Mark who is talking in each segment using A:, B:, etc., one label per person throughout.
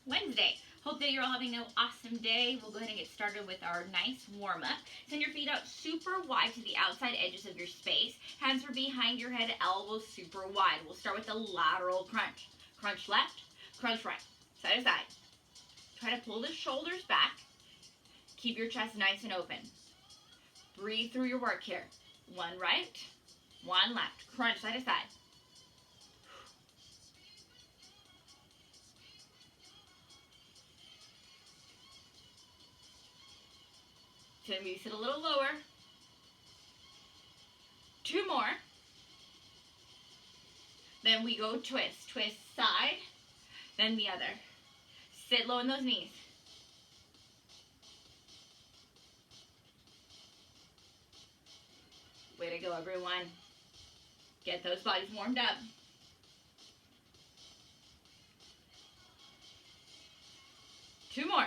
A: Wednesday. Hope that you're all having an awesome day. We'll go ahead and get started with our nice warm-up. Send your feet out super wide to the outside edges of your space. Hands are behind your head, elbows super wide. We'll start with the lateral crunch. Crunch left, crunch right, side to side. Try to pull the shoulders back. Keep your chest nice and open. Breathe through your work here. One right, one left. Crunch side to side. So maybe sit a little lower. 2 more. Then we go twist. Twist side, then the other. Sit low in those knees. Way to go, everyone. Get those bodies warmed up. Two more.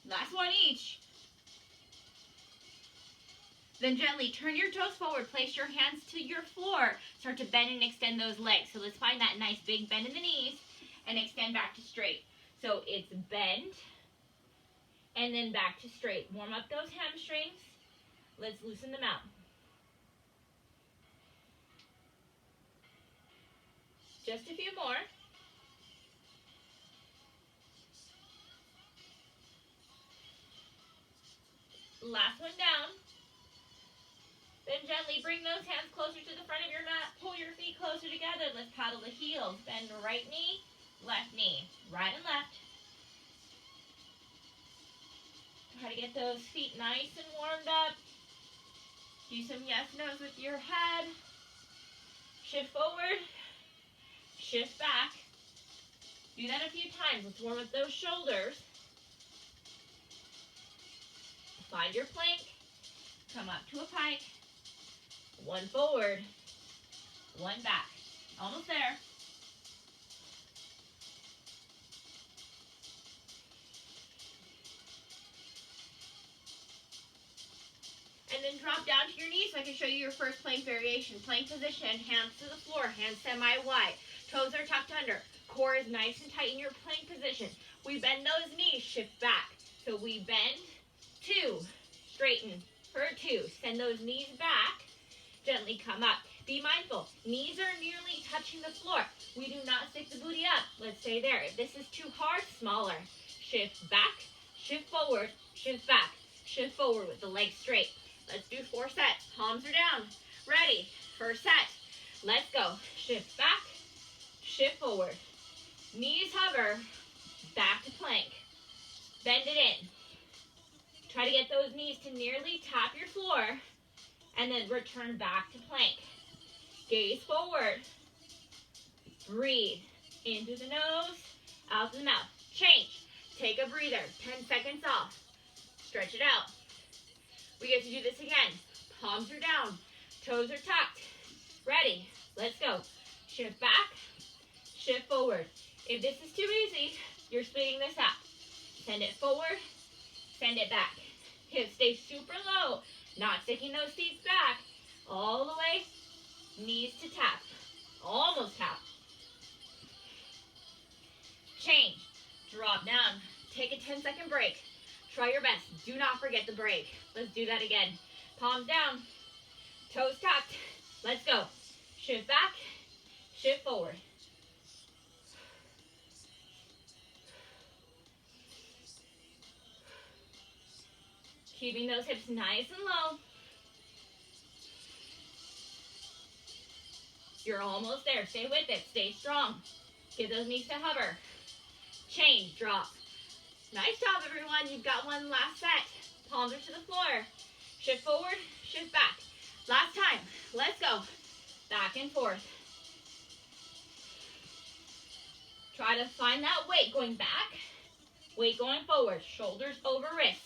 A: Last one each. Then gently turn your toes forward. Place your hands to your floor. Start to bend and extend those legs. So let's find that nice big bend in the knees and extend back to straight. So it's bend and then back to straight. Warm up those hamstrings. Let's loosen them out. Just a few more. Last one down. Then gently bring those hands closer to the front of your mat. Pull your feet closer together. Let's paddle the heels. Bend the right knee, right and left. Try to get those feet nice and warmed up. Do some yes, no's with your head. Shift forward, shift back. Do that a few times. Let's warm up those shoulders. Find your plank. Come up to a pike. One forward, one back. Almost there. And then drop down to your knees so I can show you your first plank variation. Plank position, hands to the floor, hands semi-wide. Toes are tucked under. Core is nice and tight in your plank position. We bend those knees, shift back. So we bend, 2, straighten for 2. Send those knees back, gently come up. Be mindful, knees are nearly touching the floor. We do not stick the booty up. Let's stay there. If this is too hard, smaller. Shift back, shift forward, shift back, shift forward with the legs straight. Let's do 4 sets. Palms are down. Ready. First set. Let's go. Shift back, shift forward. Knees hover, back to plank. Bend it in. Try to get those knees to nearly tap your floor and then return back to plank. Gaze forward. Breathe. In through the nose, out through the mouth. Change. Take a breather. 10 seconds off. Stretch it out. We get to do this again. Palms are down. Toes are tucked. Ready. Let's go. Shift back. Shift forward. If this is too easy, you're splitting this up. Send it forward. Send it back. Hips stay super low. Not sticking those feet back. All the way. Knees to tap. Almost tap. Change. Drop down. Take a 10-second break. Try your best. Do not forget the break. Let's do that again. Palms down. Toes tucked. Let's go. Shift back. Shift forward. Keeping those hips nice and low. You're almost there. Stay with it. Stay strong. Get those knees to hover. Change. Drop. Nice job, everyone. You've got one last set. Palms are to the floor. Shift forward. Shift back. Last time. Let's go. Back and forth. Try to find that weight going back. Weight going forward. Shoulders over wrists.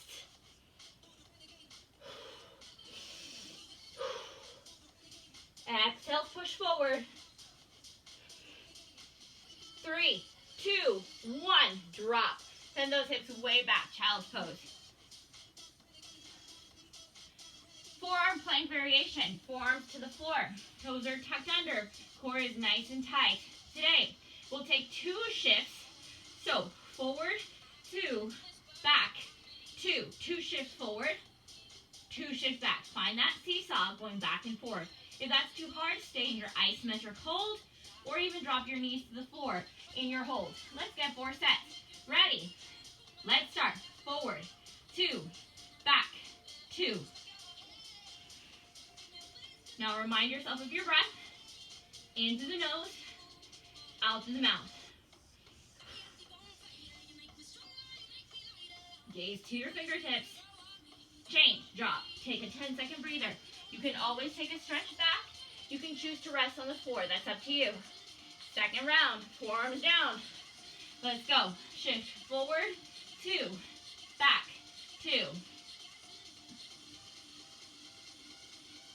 A: Exhale, push forward. 3, 2, 1, drop. Send those hips way back, child's pose. Forearm plank variation. Forearms to the floor. Toes are tucked under. Core is nice and tight. Today, We'll take 2 shifts. So forward, 2, back, 2. 2 shifts forward, 2 shifts back. Find that seesaw going back and forth. If that's too hard, stay in your ice measure hold, or even drop your knees to the floor in your hold. Let's get 4 sets. Ready? Let's start. Forward, 2, back, 2. Now remind yourself of your breath. In through the nose, out through the mouth. Gaze to your fingertips. Change, drop. Take a 10-second breather. You can always take a stretch back. You can choose to rest on the floor. That's up to you. Second round, forearms down. Let's go. Shift forward, 2, back, 2.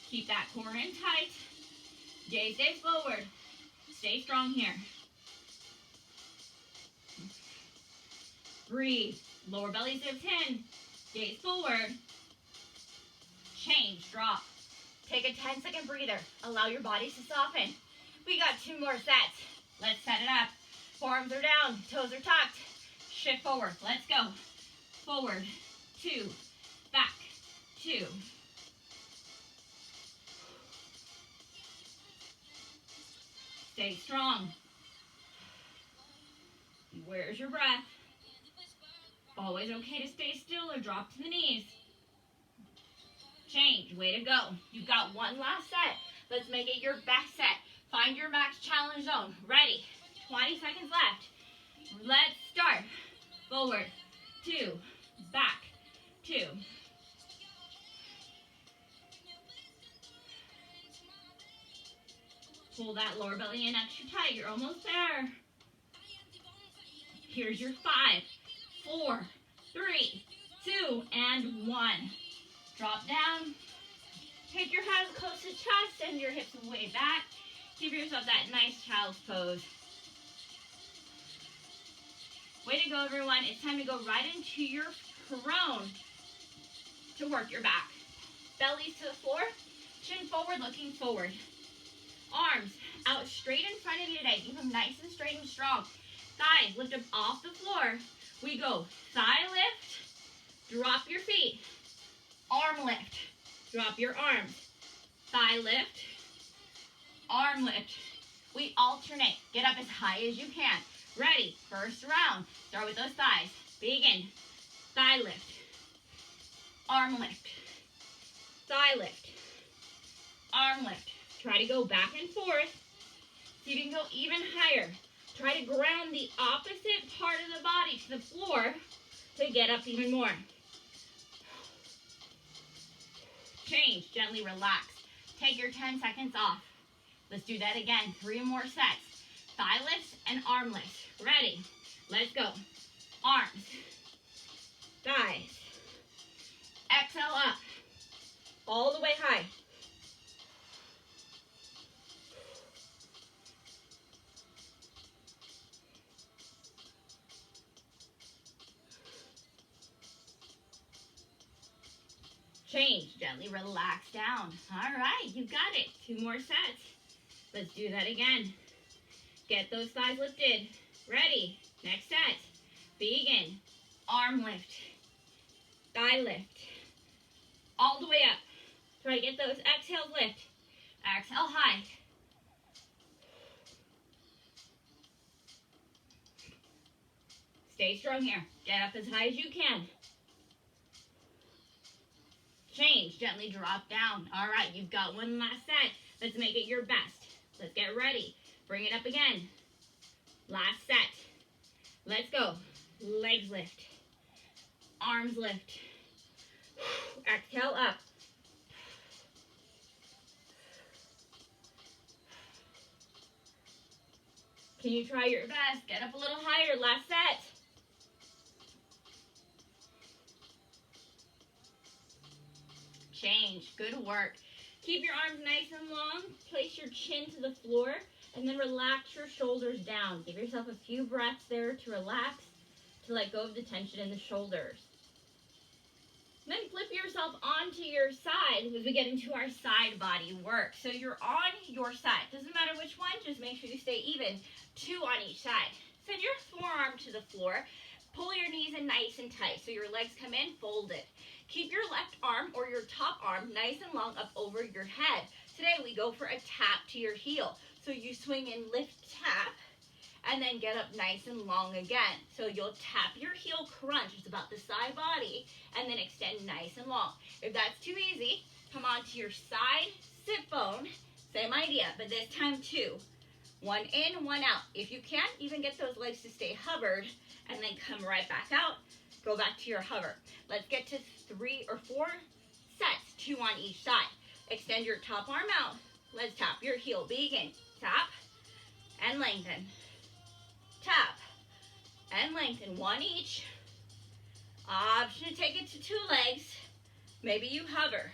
A: Keep that core in tight. Gaze stays forward. Stay strong here. Breathe. Lower belly zips in. Gaze forward. Change. Drop. Take a 10-second breather. Allow your body to soften. We got 2 more sets. Let's set it up. Forearms are down. Toes are tucked. Shift forward. Let's go. Forward. 2. Back. 2. Stay strong. Where's your breath? Always okay to stay still or drop to the knees. Change. Way to go. You've got 1 last set. Let's make it your best set. Find your max challenge zone. Ready. 20 seconds left. Let's start. Forward. 2. Back. 2. Pull that lower belly in extra tight. You're almost there. Here's your 5, 4, 3, 2, and 1. Drop down. Take your hands close to chest and your hips way back. Give yourself that nice child's pose. Way to go, everyone. It's time to go right into your prone to work your back. Bellies to the floor. Chin forward, looking forward. Arms out straight in front of you today. Keep them nice and straight and strong. Thighs lift up off the floor. We go thigh lift, drop your feet. Arm lift, drop your arms. Thigh lift, arm lift. We alternate. Get up as high as you can. Ready? First round. Start with those thighs. Begin. Thigh lift, arm lift, thigh lift, arm lift. Try to go back and forth. See if you can go even higher. Try to ground the opposite part of the body to the floor to get up even more. Change. Gently relax. Take your 10 seconds off. Let's do that again. 3 more sets. Thigh lifts and arm lifts. Ready? Let's go. Arms. Thighs. Exhale up. All the way high. Change. Gently relax down. All right, you got it. 2 more sets. Let's do that again. Get those thighs lifted. Ready. Next set. Begin. Arm lift. Thigh lift. All the way up. Try to get those exhales lift. Exhale high. Stay strong here. Get up as high as you can. Change. Gently drop down. All right, you've got 1 last set. Let's make it your best. Let's get ready. Bring it up again. Last set. Let's go. Legs lift. Arms lift. Exhale up. Can you try your best? Get up a little higher. Last set. Change. Good work. Keep your arms nice and long. Place your chin to the floor and then relax your shoulders down. Give yourself a few breaths there to relax, to let go of the tension in the shoulders. Then flip yourself onto your side as we get into our side body work. So you're on your side. Doesn't matter which one, just make sure you stay even. 2 on each side. Send your forearm to the floor. Pull your knees in nice and tight. So your legs come in, fold it. Keep your left arm or your top arm nice and long up over your head. Today we go for a tap to your heel. So you swing and lift, tap, and then get up nice and long again. So you'll tap your heel, crunch, it's about the side body, and then extend nice and long. If that's too easy, come onto your side sit bone, same idea, but this time 2. 1 in, 1 out. If you can't, even get those legs to stay hovered, and then come right back out, go back to your hover. Let's get to 3 or 4 sets, 2 on each side. Extend your top arm out. Let's tap your heel, begin. Tap and lengthen. Tap and lengthen, 1 each. Option to take it to 2 legs. Maybe you hover,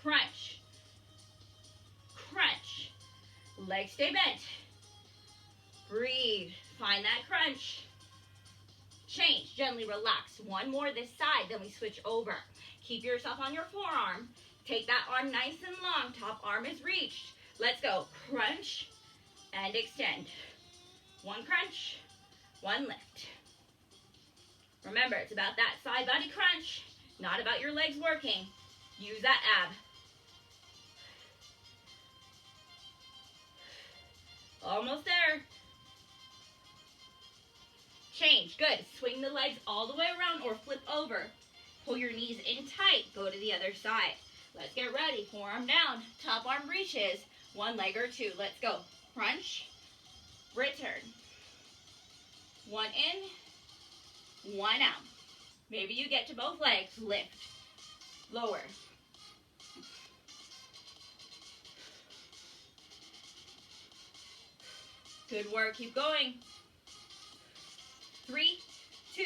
A: crunch, crunch. Legs stay bent. Breathe, find that crunch. Change, gently relax. 1 more this side, then we switch over. Keep yourself on your forearm. Take that arm nice and long. Top arm is reached. Let's go, crunch and extend. 1 crunch, 1 lift. Remember, it's about that side body crunch, not about your legs working. Use that ab. Almost there. Change, good. Swing the legs all the way around or flip over. Pull your knees in tight, go to the other side. Let's get ready, forearm down, top arm reaches, 1 leg or 2. Let's go, crunch, return. 1 in, 1 out. Maybe you get to both legs, lift, lower. Good work, keep going. 3, 2,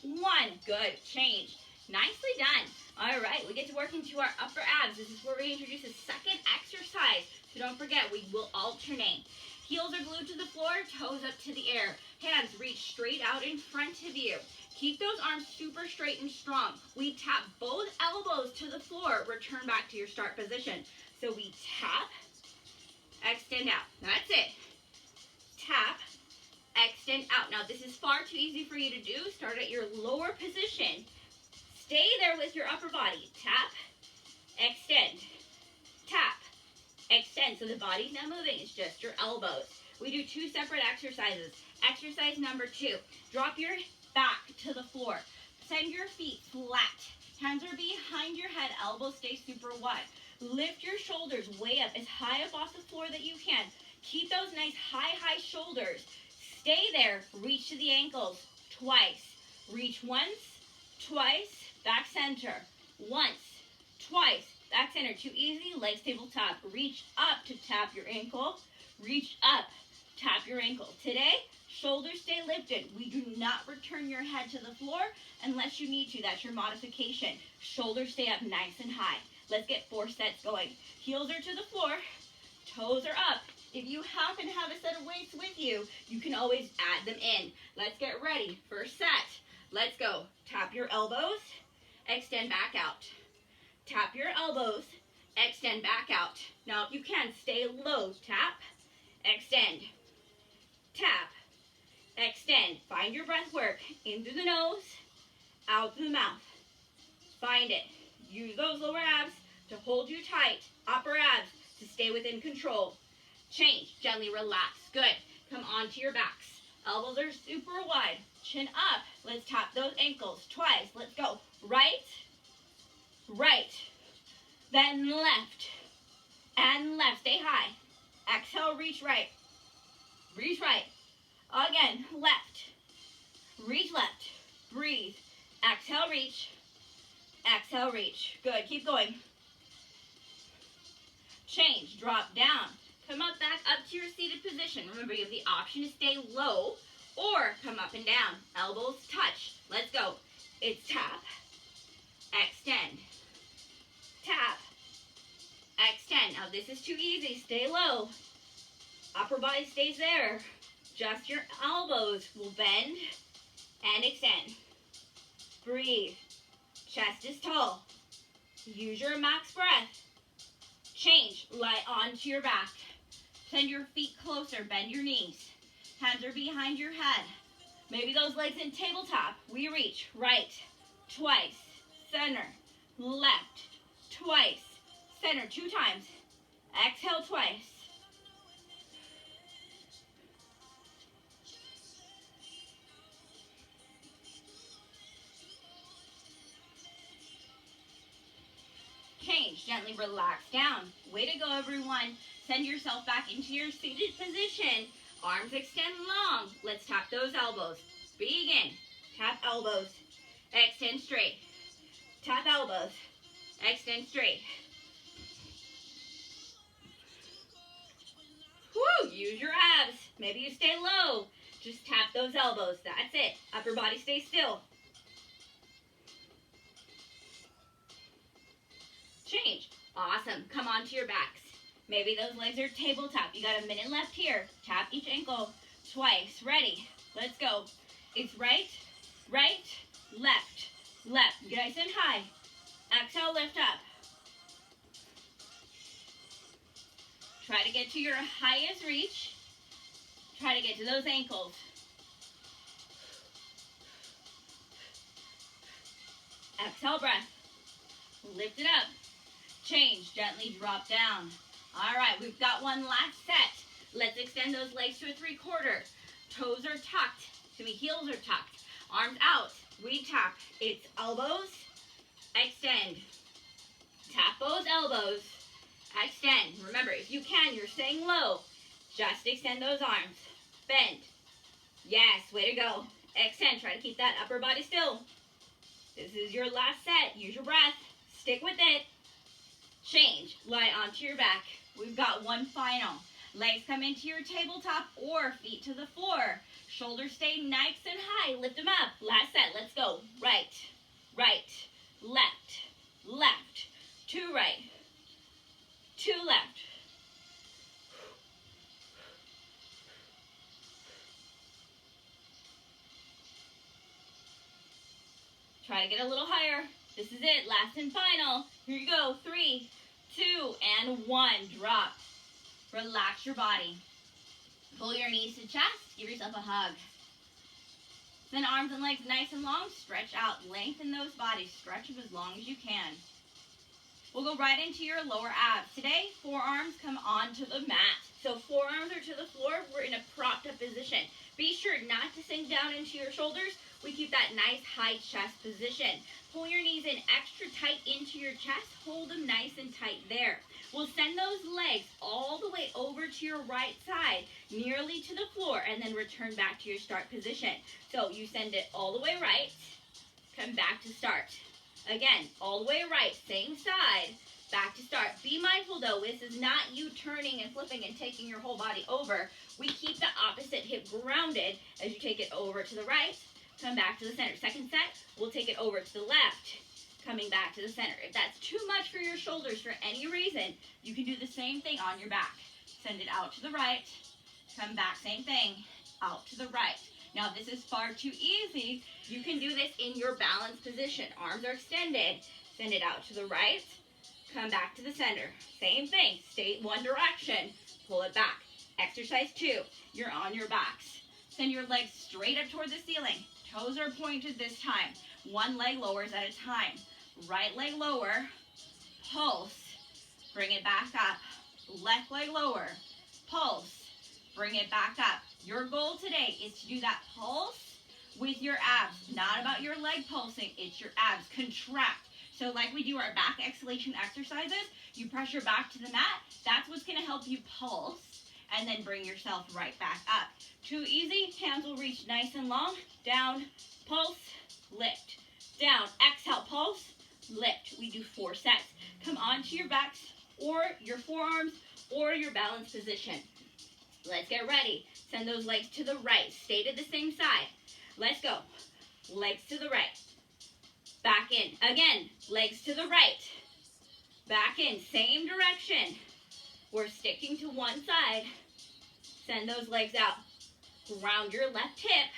A: 1. Good, change. Nicely done. All right, we get to work into our upper abs. This is where we introduce a second exercise. So don't forget, we will alternate. Heels are glued to the floor, toes up to the air. Hands reach straight out in front of you. Keep those arms super straight and strong. We tap both elbows to the floor. Return back to your start position. So we tap, extend out. That's it. Tap, extend out. Now this is far too easy for you to do. Start at your lower position. Stay there with your upper body. Tap, extend, tap, extend. So the body's not moving, it's just your elbows. We do 2 separate exercises. Exercise number 2, drop your back to the floor. Send your feet flat. Hands are behind your head, elbows stay super wide. Lift your shoulders way up, as high up off the floor that you can. Keep those nice high shoulders. Stay there, reach to the ankles, twice. Reach once, twice, back center. Once, twice, back center. Too easy, legs tabletop. Reach up to tap your ankle. Reach up, tap your ankle. Today, shoulders stay lifted. We do not return your head to the floor unless you need to. That's your modification. Shoulders stay up nice and high. Let's get 4 sets going. Heels are to the floor, toes are up. If you happen to have a set of weights with you, you can always add them in. Let's get ready. First set. Let's go. Tap your elbows, extend back out. Tap your elbows, extend back out. Now, if you can, stay low. Tap, extend, tap, extend. Find your breath work. In through the nose, out through the mouth. Find it. Use those lower abs to hold you tight. Upper abs to stay within control. Change. Gently relax. Good. Come onto your backs. Elbows are super wide. Chin up. Let's tap those ankles twice. Let's go. Right, right, then left, and left. Stay high. Exhale, reach right. Reach right. Again, left. Reach left. Breathe. Exhale, reach. Exhale, reach. Good. Keep going. Change. Drop down. Come up back up to your seated position. Remember, you have the option to stay low or come up and down. Elbows touch. Let's go. It's tap, extend, tap, extend. Now, this is too easy. Stay low. Upper body stays there. Just your elbows will bend and extend. Breathe. Chest is tall. Use your max breath. Change, lie onto your back. Send your feet closer, bend your knees. Hands are behind your head. Maybe those legs in tabletop. We reach right, twice, center, left, twice, center, 2 times. Exhale twice. Change, gently relax down. Way to go, everyone. Send yourself back into your seated position. Arms extend long. Let's tap those elbows. Begin. Tap elbows. Extend straight. Tap elbows. Extend straight. Woo! Use your abs. Maybe you stay low. Just tap those elbows. That's it. Upper body stays still. Change. Awesome. Come onto your backs. Maybe those legs are tabletop. You got a minute left here. Tap each ankle twice. Ready. Let's go. It's right, right, left, left. Nice and high. Exhale, lift up. Try to get to your highest reach. Try to get to those ankles. Exhale, breath. Lift it up. Change, gently drop down. All right, we've got one last set. Let's extend those legs to a 3/4. Toes are tucked. Heels are tucked. Arms out. We tap. It's elbows. Extend. Tap those elbows. Extend. Remember, if you can, you're staying low. Just extend those arms. Bend. Yes, way to go. Extend. Try to keep that upper body still. This is your last set. Use your breath. Stick with it. Change. Lie onto your back. We've got one final. Legs come into your tabletop or feet to the floor. Shoulders stay nice and high. Lift them up. Last set. Let's go. Right, right, left, left. 2 right, 2 left. Try to get a little higher. This is it. Last and final. Here you go. 3, 2, and 1. Drop. Relax your body. Pull your knees to chest. Give yourself a hug. Then arms and legs nice and long. Stretch out. Lengthen those bodies. Stretch them as long as you can. We'll go right into your lower abs. Today, forearms come onto the mat. So forearms are to the floor. We're in a propped up position. Be sure not to sink down into your shoulders. We keep that nice high chest position. Pull your knees in extra tight into your chest. Hold them nice and tight there. We'll send those legs all the way over to your right side, nearly to the floor, and then return back to your start position. So you send it all the way right, come back to start. Again, all the way right, same side, back to start. Be mindful though, this is not you turning and flipping and taking your whole body over. We keep the opposite hip grounded as you take it over to the right, come back to the center. Second set, we'll take it over to the left, coming back to the center. If that's too much for your shoulders for any reason, you can do the same thing on your back. Send it out to the right, come back, same thing, out to the right. Now, if this is far too easy, you can do this in your balanced position. Arms are extended. Send it out to the right, come back to the center. Same thing, stay one direction, pull it back. Exercise 2, you're on your backs. Send your legs straight up toward the ceiling. Toes are pointed this time. One leg lowers at a time. Right leg lower, pulse, bring it back up. Left leg lower, pulse, bring it back up. Your goal today is to do that pulse with your abs. Not about your leg pulsing, it's your abs. Contract. So like we do our back exhalation exercises, you pressure back to the mat. That's what's going to help you pulse and then bring yourself right back up. Too easy, hands will reach nice and long. Down, pulse, lift. Down, exhale, pulse, lift. We do 4 sets. Come onto your backs or your forearms or your balanced position. Let's get ready. Send those legs to the right. Stay to the same side. Let's go. Legs to the right. Back in. Again, legs to the right. Back in. Same direction. We're sticking to one side. Send those legs out. Ground your left hip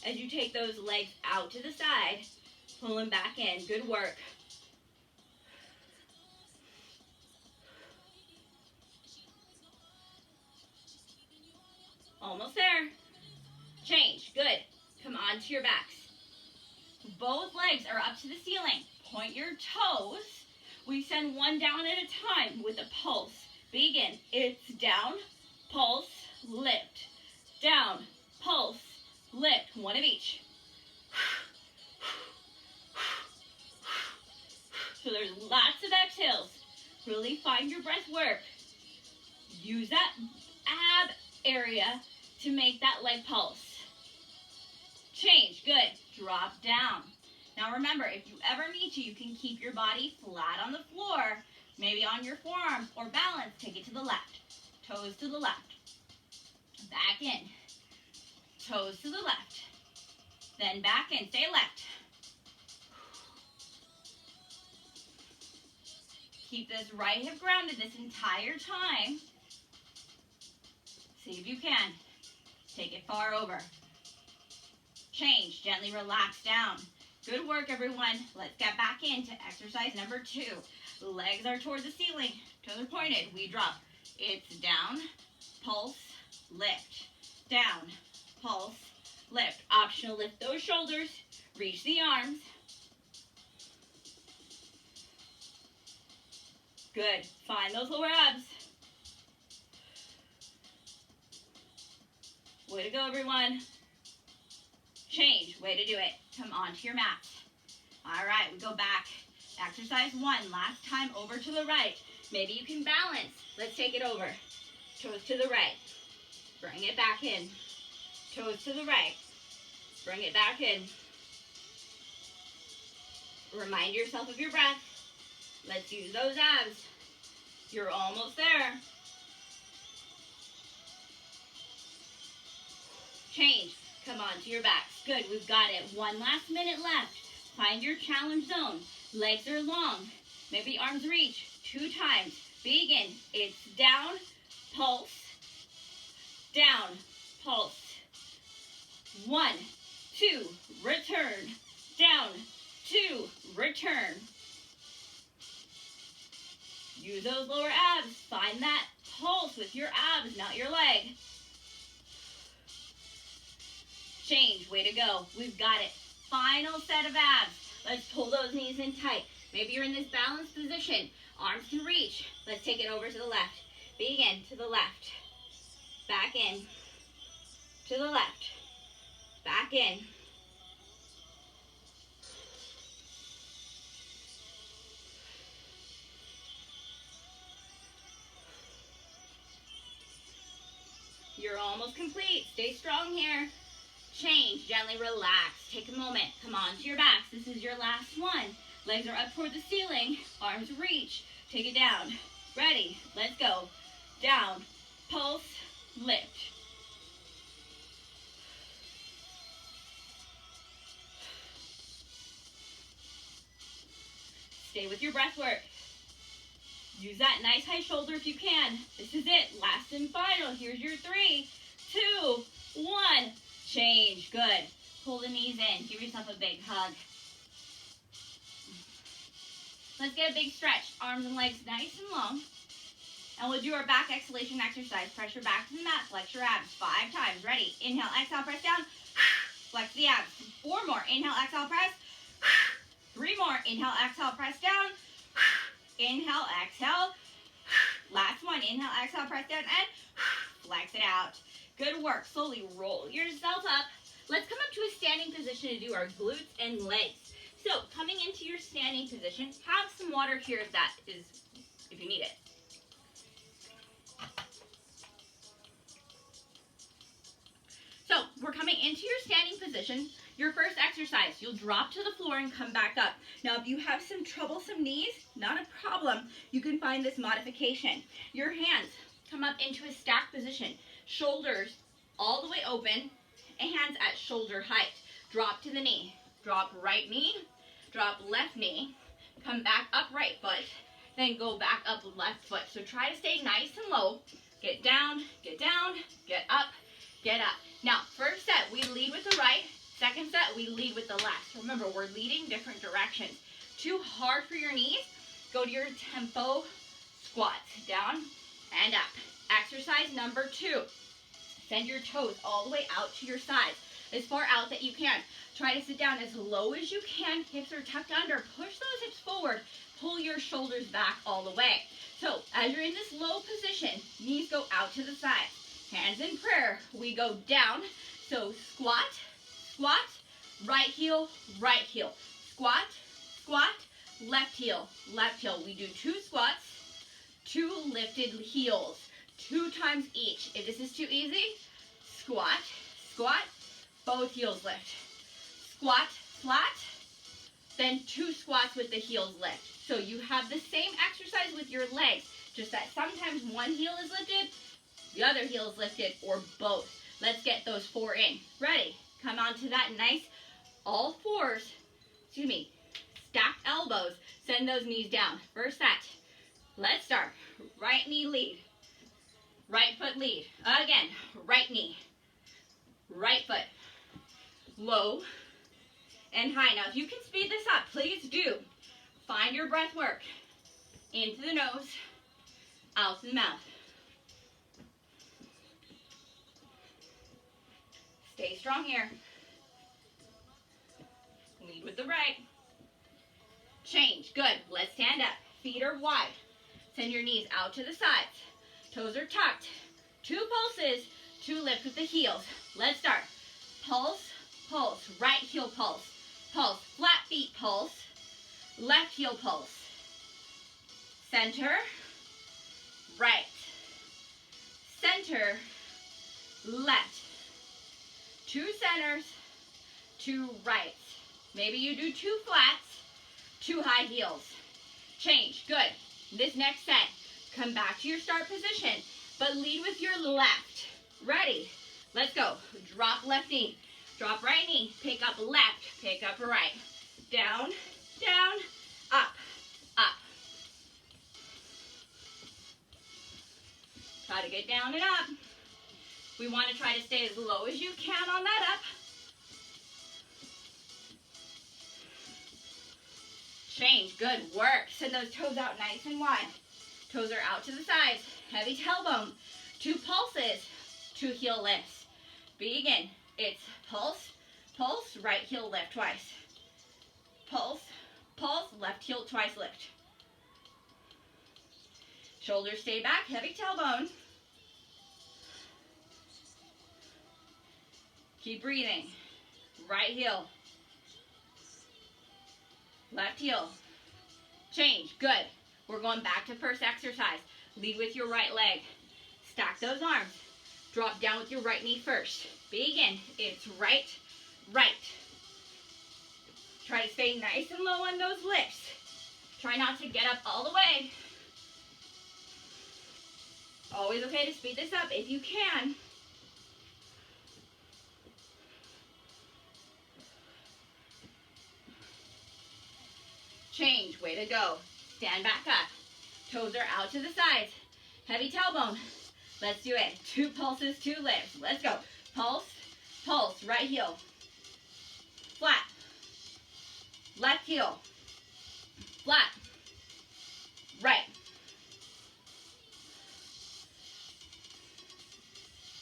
A: as you take those legs out to the side. Pull them back in. Good work. Almost there. Change. Good. Come on to your backs. Both legs are up to the ceiling. Point your toes. We send one down at a time with a pulse. Begin. It's down, pulse, lift. Down, pulse, lift. One of each. So there's lots of exhales. Really find your breath work. Use that ab area to make that leg pulse. Change. Good. Drop down. Now remember, if you ever need to, you can keep your body flat on the floor, maybe on your forearms, or balance. Take it to the left. Toes to the left. Back in. Toes to the left. Then back in. Stay left. Keep this right hip grounded this entire time. See if you can. Take it far over. Change. Gently relax down. Good work, everyone. Let's get back into exercise number 2. Legs are toward the ceiling. Toes are pointed. We drop. It's down, pulse, lift. Down, pulse, lift. Optional, lift those shoulders. Reach the arms. Good. Find those lower abs. Way to go, everyone. Change. Way to do it. Come onto your mat. All right, we go back. Exercise 1. Last time over to the right. Maybe you can balance. Let's take it over. Toes to the right. Bring it back in. Toes to the right. Bring it back in. Remind yourself of your breath. Let's use those abs. You're almost there. Change. Come on to your backs. Good, we've got it. 1 last minute left. Find your challenge zone. Legs are long. Maybe arms reach 2 times. Begin. It's down, pulse, down, pulse. 1, 2, return. Down, 2, return. Use those lower abs. Find that pulse with your abs, not your leg. Change. Way to go. We've got it. Final set of abs. Let's pull those knees in tight. Maybe you're in this balanced position. Arms can reach. Let's take it over to the left. Begin to the left. Back in. To the left. Back in. You're almost complete. Stay strong here. Change. Gently relax. Take a moment. Come on to your backs. This is your last one. Legs are up toward the ceiling. Arms reach. Take it down. Ready. Let's go. Down. Pulse. Lift. Stay with your breath work. Use that nice high shoulder if you can. This is it. Last and final. Here's your 3, 2, 1. Change. Good. Pull the knees in. Give yourself a big hug. Let's get a big stretch. Arms and legs nice and long. And we'll do our back exhalation exercise. Press your back to the mat. Flex your abs 5 times. Ready. Inhale, exhale, press down. Flex the abs. 4 more. Inhale, exhale, press. 3 more. Inhale, exhale, press down. Inhale, exhale. Last one. Inhale, exhale, press down, and flex it out. Good work. Slowly roll yourself up. Let's come up to a standing position to do our glutes and legs. So, coming into your standing position, have some water here if you need it. So, we're coming into your standing position. Your first exercise, you'll drop to the floor and come back up. Now, if you have some troublesome knees, not a problem. You can find this modification. Your hands come up into a stacked position. Shoulders all the way open, and hands at shoulder height. Drop to the knee. Drop right knee. Drop left knee. Come back up right foot. Then go back up left foot. So try to stay nice and low. Get down, get up, get up. Now, first set, we lead with the right. Second second set, we lead with the left. Remember, we're leading different directions. Too hard for your knees, go to your tempo squats. Down and up. Exercise number 2. Send your toes all the way out to your sides, as far out that you can. Try to sit down as low as you can. Hips are tucked under. Push those hips forward. Pull your shoulders back all the way. So as you're in this low position, knees go out to the side. Hands in prayer. We go down. So squat, squat, right heel, squat, squat, left heel, left heel. We do 2 squats, 2 lifted heels, 2 times each. If this is too easy, squat, squat, both heels lift. Squat flat, then 2 squats with the heels lift. So you have the same exercise with your legs, just that sometimes one heel is lifted, the other heel is lifted, or both. Let's get those 4 in. Ready? Come on to that nice, all fours, stacked elbows. Send those knees down. First set. Let's start. Right knee lead. Right foot lead. Again, right knee. Right foot. Low and high. Now, if you can speed this up, please do. Find your breath work. Into the nose, out the mouth. Stay strong here. Lead with the right. Change. Good. Let's stand up. Feet are wide. Send your knees out to the sides. Toes are tucked. 2 pulses. 2 lift with the heels. Let's start. Pulse, pulse. Right heel pulse. Pulse. Flat feet pulse. Left heel pulse. Center. Right. Center. Left. 2 centers. 2 rights. Maybe you do 2 flats. 2 high heels. Change. Good. This next set, come back to your start position, but lead with your left. Ready? Let's go. Drop left knee. Drop right knee. Pick up left. Pick up right. Down, down, up, up. Try to get down and up. We want to try to stay as low as you can on that up. Change. Good work. Send those toes out nice and wide. Toes are out to the sides. Heavy tailbone. 2 pulses. 2 heel lifts. Begin. It's pulse, pulse, right heel lift twice. Pulse, pulse, left heel twice lift. Shoulders stay back. Heavy tailbone. Keep breathing. Right heel. Left heel. Change. Good. We're going back to first exercise. Lead with your right leg. Stack those arms. Drop down with your right knee first. Begin. It's right, right. Try to stay nice and low on those lifts. Try not to get up all the way. Always okay to speed this up if you can. Change. Way to go. Stand back up. Toes are out to the sides. Heavy tailbone. Let's do it. 2 pulses, 2 lifts. Let's go. Pulse, pulse. Right heel. Flat. Left heel. Flat. Right.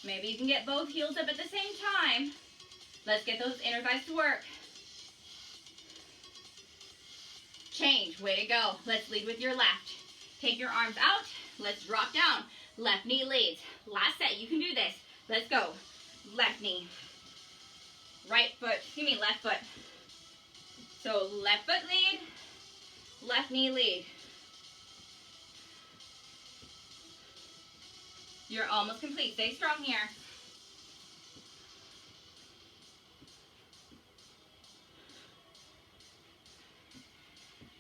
A: Maybe you can get both heels up at the same time. Let's get those inner thighs to work. Change. Way to go. Let's lead with your left. Take your arms out. Let's drop down. Left knee leads. Last set. You can do this. Let's go. Left knee. Left foot. So left foot lead. Left knee lead. You're almost complete. Stay strong here.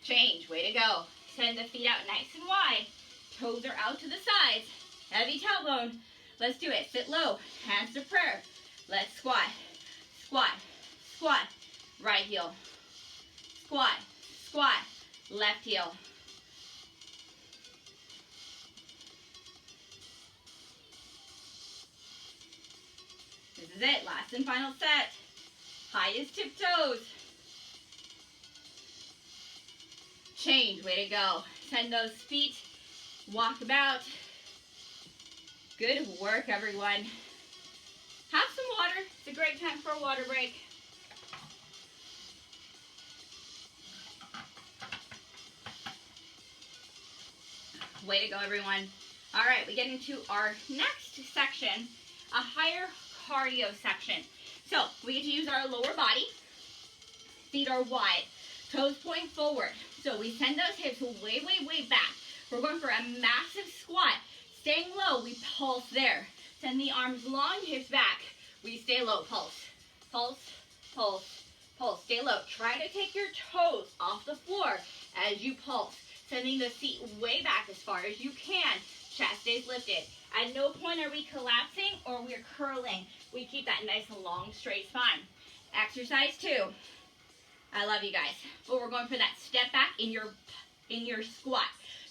A: Change. Way to go. Send the feet out nice and wide. Toes are out to the sides. Heavy tailbone. Let's do it. Sit low. Hands to prayer. Let's squat. Squat. Squat. Right heel. Squat. Squat. Left heel. This is it. Last and final set. High as tiptoes. Change, way to go. Send those feet, walk about. Good work, everyone. Have some water. It's a great time for a water break. Way to go, everyone. All right, we get into our next section, a higher cardio section. So we get to use our lower body. Feet are wide, toes point forward. So we send those hips way, way, way back. We're going for a massive squat. Staying low, we pulse there. Send the arms long, hips back. We stay low, pulse, pulse, pulse, pulse. Stay low. Try to take your toes off the floor as you pulse. Sending the seat way back as far as you can. Chest stays lifted. At no point are we collapsing or we're curling. We keep that nice and long, straight spine. Exercise 2. I love you guys. But we're going for that step back in your squat.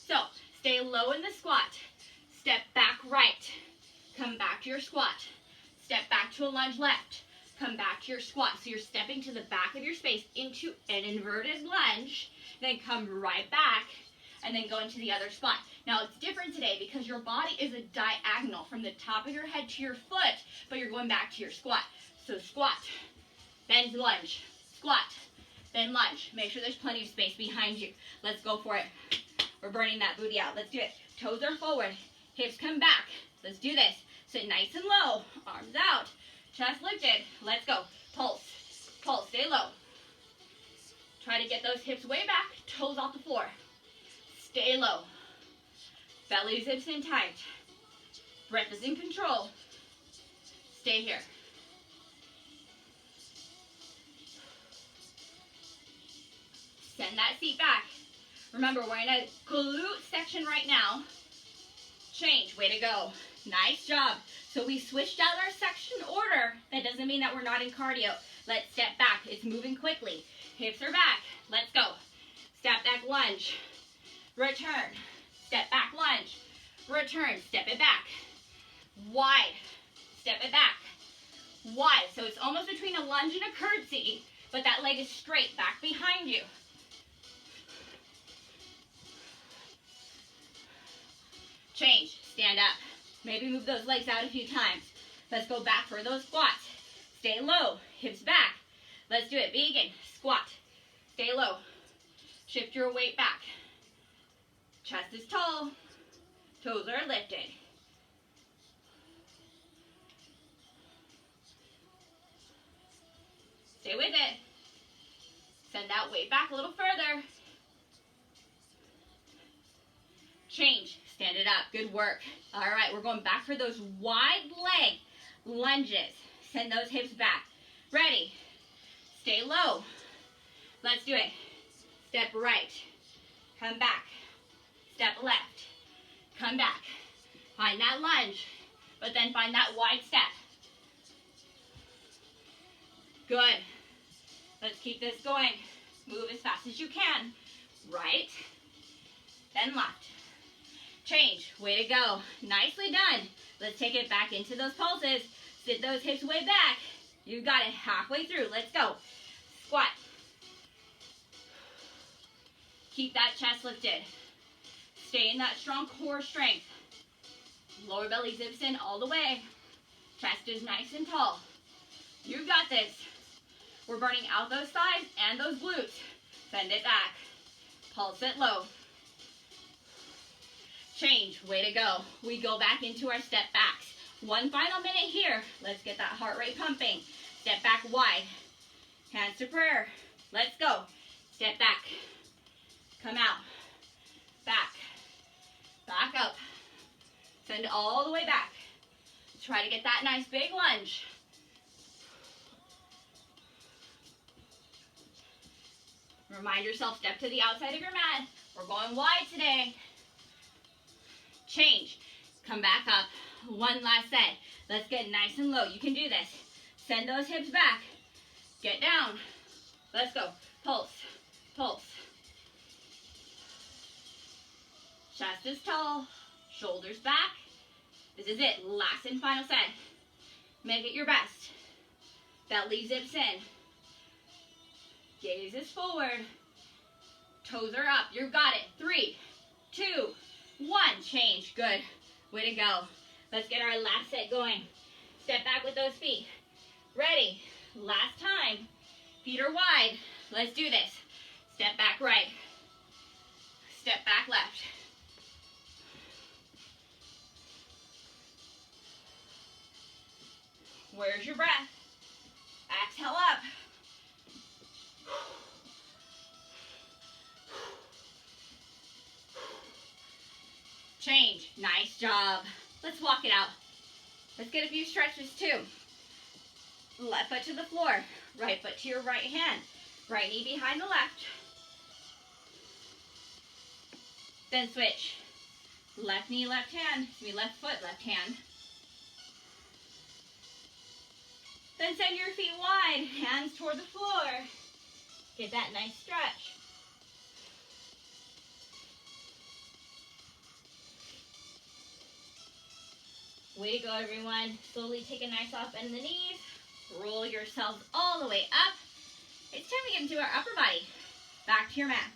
A: So stay low in the squat. Step back right. Come back to your squat. Step back to a lunge left. Come back to your squat. So you're stepping to the back of your space into an inverted lunge. Then come right back and then go into the other spot. Now it's different today because your body is a diagonal from the top of your head to your foot, but you're going back to your squat. So squat, then lunge, squat, then lunge. Make sure there's plenty of space behind you. Let's go for it. We're burning that booty out. Let's do it. Toes are forward, hips come back. Let's do this. Sit nice and low, arms out, chest lifted. Let's go. Pulse, pulse, stay low. Try to get those hips way back, toes off the floor. Stay low. Belly zips in tight. Breath is in control. Stay here. Send that seat back. Remember, we're in a glute section right now. Change, way to go. Nice job. So we switched out our section order. That doesn't mean that we're not in cardio. Let's step back. It's moving quickly. Hips are back. Let's go. Step back lunge. Return. Step back lunge. Return. Step it back. Wide. Step it back. Wide. So it's almost between a lunge and a curtsy, but that leg is straight back behind you. Change. Stand up. Maybe move those legs out a few times. Let's go back for those squats. Stay low. Hips back. Let's do it. Vegan. Squat. Stay low. Shift your weight back. Chest is tall. Toes are lifted. Stay with it. Send that weight back a little further. Change. Stand it up. Good work. All right, we're going back for those wide leg lunges. Send those hips back. Ready. Stay low. Let's do it. Step right. Come back. Step left. Come back. Find that lunge, but then find that wide step. Good. Let's keep this going. Move as fast as you can. Right, then left. Change. Way to go. Nicely done. Let's take it back into those pulses. Sit those hips way back. You got it halfway through. Let's go. Squat. Keep that chest lifted. Stay in that strong core strength. Lower belly zips in all the way. Chest is nice and tall. You got this. We're burning out those thighs and those glutes. Send it back. Pulse it low. Change. Way to go. We go back into our step backs. One final minute here. Let's get that heart rate pumping. Step back wide. Hands to prayer. Let's go. Step back. Come out. Back. Back up. Send it all the way back. Try to get that nice big lunge. Remind yourself, step to the outside of your mat. We're going wide today. Change. Come back up. One last set. Let's get nice and low. You can do this. Send those hips back. Get down. Let's go. Pulse. Pulse. Chest is tall. Shoulders back. This is it. Last and final set. Make it your best. Belly zips in. Gaze is forward. Toes are up. You got it. 3, 2, 1. Change. Good. Way to go. Let's get our last set going. Step back with those feet. Ready. Last time. Feet are wide. Let's do this. Step back right. Step back left. Where's your breath? Exhale up. Change. Nice job. Let's walk it out. Let's get a few stretches too. Left foot to the floor. Right foot to your right hand. Right knee behind the left. Then switch. Left knee, left hand. Left foot, left hand. Then send your feet wide. Hands toward the floor. Get that nice stretch. Way to go, everyone. Slowly take a nice soft bend in the knees. Roll yourselves all the way up. It's time to get into our upper body. Back to your mat.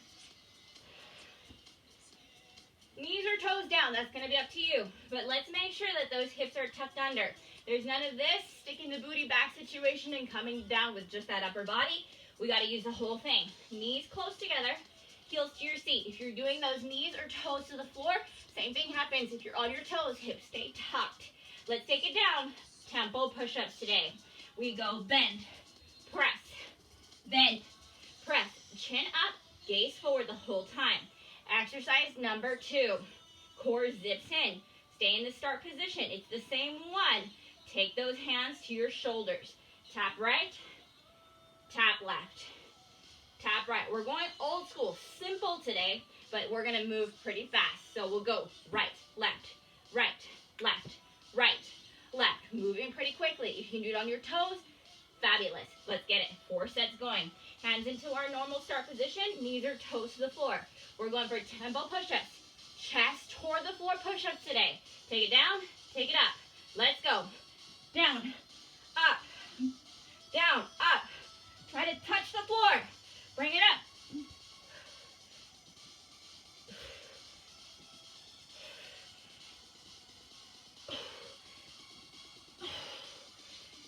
A: Knees or toes down, that's going to be up to you. But let's make sure that those hips are tucked under. There's none of this sticking the booty back situation and coming down with just that upper body. We got to use the whole thing. Knees close together, heels to your seat. If you're doing those knees or toes to the floor, same thing happens. If you're on your toes, hips stay tucked. Let's take it down. Tempo push-ups today. We go bend, press, bend, press. Chin up, gaze forward the whole time. Exercise number 2. Core zips in. Stay in the start position. It's the same one. Take those hands to your shoulders. Tap right, tap left, tap right. We're going old school, simple today, but we're going to move pretty fast. So we'll go right, left, right, left, right, left. Moving pretty quickly. You can do it on your toes. Fabulous. Let's get it. 4 sets going. Hands into our normal start position. Knees or toes to the floor. We're going for tempo push-ups. Chest toward the floor push-ups today. Take it down. Take it up. Let's go. Down. Up. Down. Up. Try to touch the floor. Bring it up.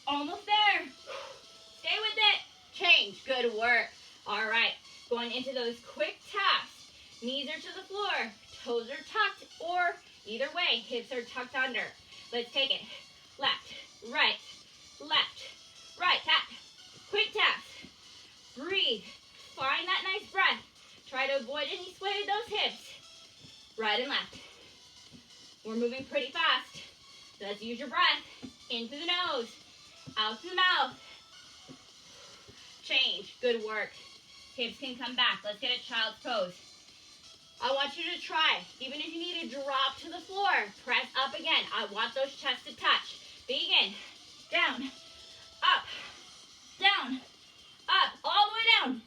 A: Almost there. Stay with it. Change. Good work. All right. Going into those quick taps. Knees are to the floor. Toes are tucked, or either way, hips are tucked under. Let's take it. Left, right, left, right. Tap. Quick taps. Breathe. Find that nice breath. Try to avoid any sway of those hips. Right and left. We're moving pretty fast. Let's use your breath. In through the nose. Out through the mouth. Change. Good work. Hips can come back. Let's get a child's pose. I want you to try, even if you need to drop to the floor, press up again. I want those chests to touch. Begin. Down, up, down, up, all the way down.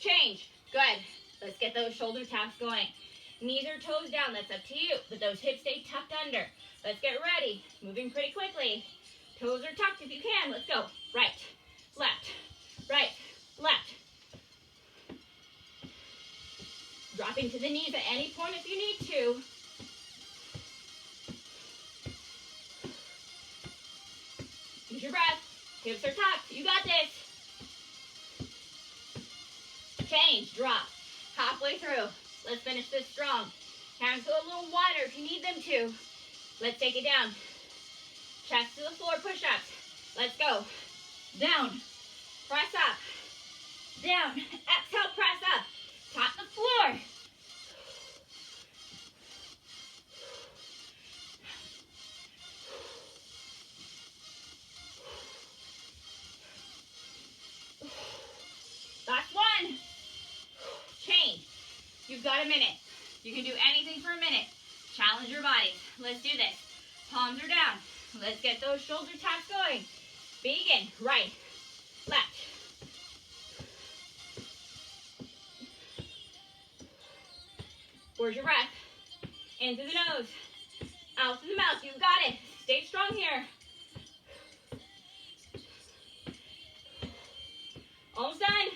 A: Change. Good. Let's get those shoulder taps going. Knees or toes down, that's up to you. But those hips stay tucked under. Let's get ready. Moving pretty quickly. Toes are tucked if you can. Let's go. Right, left, right, left. Dropping to the knees at any point if you need to. Use your breath. Hips are tucked. You got this. Change. Drop. Halfway through. Let's finish this strong. Hands go a little wider if you need them to. Let's take it down. Chest to the floor push-ups. Let's go. Down. Press up. Down. Exhale, press up. Tap the floor. Last one. Change. You've got a minute. You can do anything for a minute. Challenge your body. Let's do this. Palms are down. Let's get those shoulder taps going. Begin. Right, left, Towards your breath. In through the nose. Out through the mouth. You got it. Stay strong here. Almost done.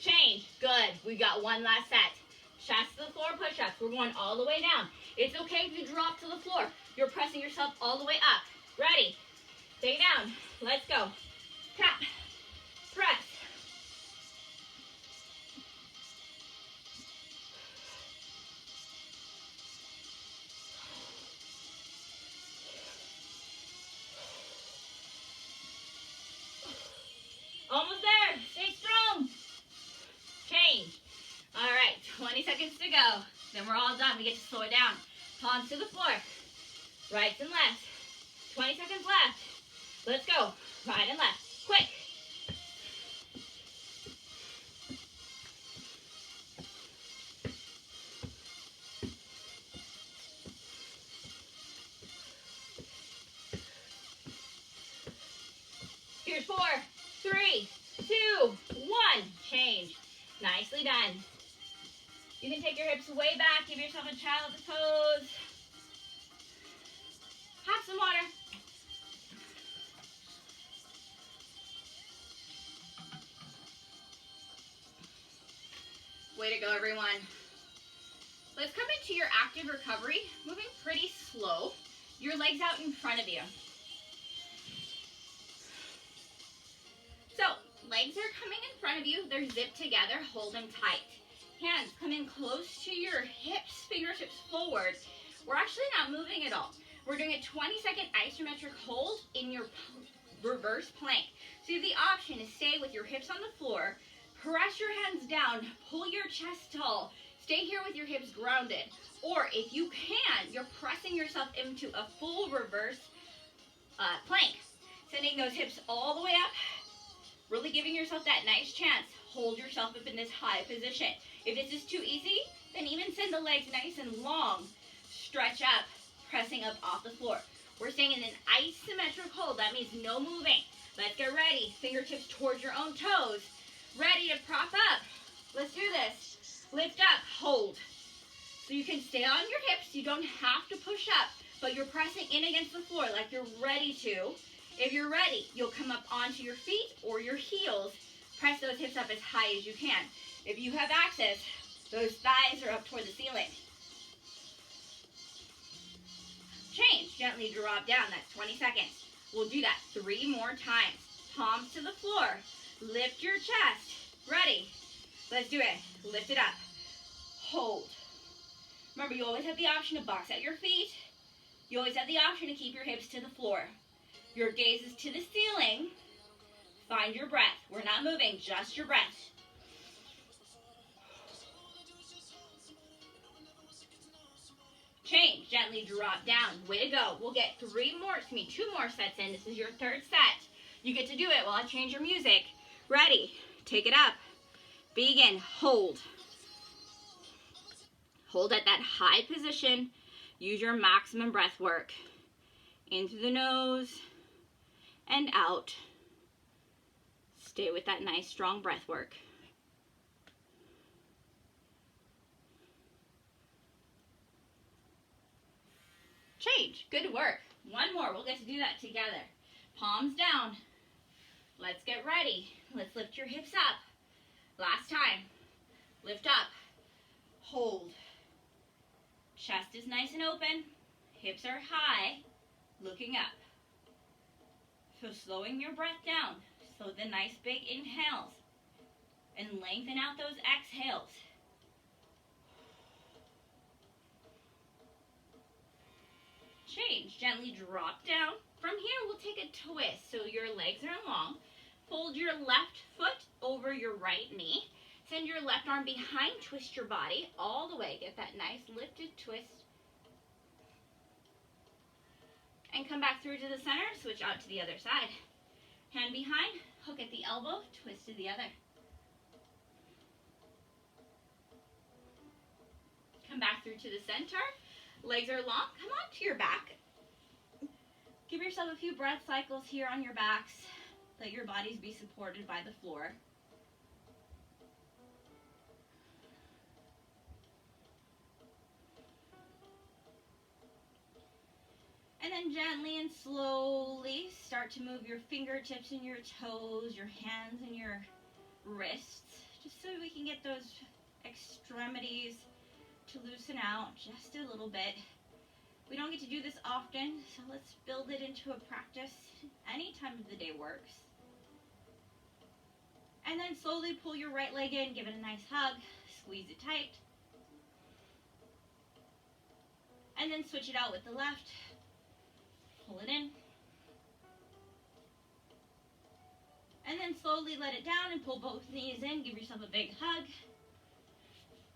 A: Change. Good. We got one last set. Chest to the floor push-ups. We're going all the way down. It's okay if you drop to the floor. You're pressing yourself all the way up. Ready. Stay down. Let's go. Tap. Press. Almost there. Stay strong. Change. All right, 20 seconds to go. Then we're all done. We get to slow it down. Palms to the floor. Rights and lefts. 20 seconds left. Let's go. Right and left. Quick. Here's 4, 3, 2, 1. Change. Nicely done. You can take your hips way back. Give yourself a child's pose. Have some water. Way to go, everyone. Let's come into your active recovery. Moving pretty slow. Your legs out in front of you. So, legs are coming in front of you. They're zipped together. Hold them tight. Hands come in close to your hips, fingertips forward. We're actually not moving at all. We're doing a 20-second isometric hold in your reverse plank. So you have the option to stay with your hips on the floor, press your hands down, pull your chest tall, stay here with your hips grounded. Or if you can, you're pressing yourself into a full reverse plank. Sending those hips all the way up, really giving yourself that nice chance. Hold yourself up in this high position. If this is too easy, then even send the legs nice and long. Stretch up, pressing up off the floor. We're staying in an isometric hold. That means no moving. Let's get ready. Fingertips towards your own toes. Ready to prop up. Let's do this. Lift up, hold. So you can stay on your hips. You don't have to push up, but you're pressing in against the floor like you're ready to. If you're ready, you'll come up onto your feet or your heels. Press those hips up as high as you can. If you have access, those thighs are up toward the ceiling. Change. Gently drop down. That's 20 seconds. We'll do that 3 more times. Palms to the floor. Lift your chest. Ready. Let's do it. Lift it up. Hold. Remember, you always have the option to box at your feet. You always have the option to keep your hips to the floor. Your gaze is to the ceiling. Find your breath. We're not moving, just your breath. Change. Gently drop down. Way to go. We'll get 2 more sets in. This is your 3rd set. You get to do it while I change your music. Ready. Take it up. Begin. Hold. Hold at that high position. Use your maximum breath work. In through the nose and out. Stay with that nice strong breath work. Change. Good work. 1 more. We'll get to do that together. Palms down. Let's get ready. Let's lift your hips up. Last time. Lift up. Hold. Chest is nice and open. Hips are high. Looking up. So slowing your breath down. So the nice big inhales. And lengthen out those exhales. Change. Gently drop down. From here, we'll take a twist. So your legs are long. Fold your left foot over your right knee. Send your left arm behind. Twist your body all the way. Get that nice lifted twist. And come back through to the center. Switch out to the other side. Hand behind. Hook at the elbow. Twist to the other. Come back through to the center. Legs are long. Come on to your back. Give yourself a few breath cycles here on your backs. Let your bodies be supported by the floor. And then gently and slowly start to move your fingertips and your toes, your hands and your wrists, just so we can get those extremities to loosen out just a little bit. We don't get to do this often, so let's build it into a practice. Any time of the day works. And then slowly pull your right leg in, give it a nice hug, squeeze it tight. And then switch it out with the left. Pull it in. And then slowly let it down and pull both knees in. Give yourself a big hug.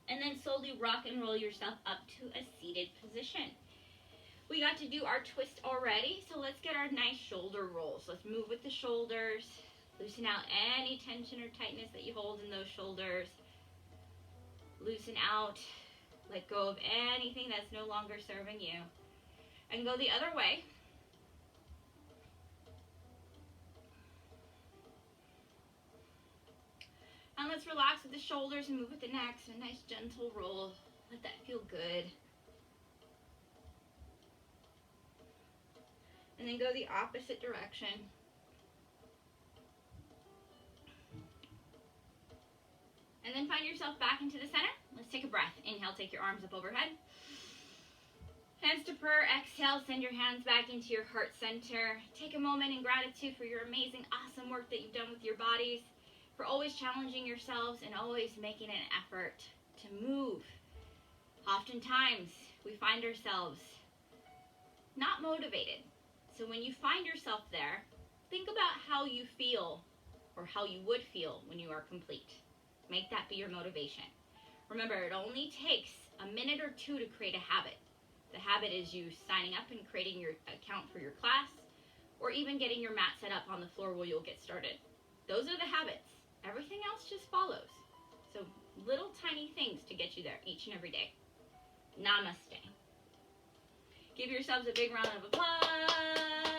A: And then slowly rock and roll yourself up to a seated position. We got to do our twist already, so let's get our nice shoulder rolls. Let's move with the shoulders. Loosen out any tension or tightness that you hold in those shoulders. Loosen out. Let go of anything that's no longer serving you. And go the other way. And let's relax with the shoulders and move with the neck. So a nice gentle roll. Let that feel good. And then go the opposite direction. And then find yourself back into the center. Let's take a breath. Inhale, take your arms up overhead. Hands to prayer. Exhale, send your hands back into your heart center. Take a moment in gratitude for your amazing, awesome work that you've done with your bodies, for always challenging yourselves and always making an effort to move. Oftentimes, we find ourselves not motivated. So when you find yourself there, think about how you feel or how you would feel when you are complete. Make that be your motivation. Remember, it only takes a minute or two to create a habit. The habit is you signing up and creating your account for your class, or even getting your mat set up on the floor where you'll get started. Those are the habits. Everything else just follows. So little tiny things to get you there each and every day. Namaste. Give yourselves a big round of applause.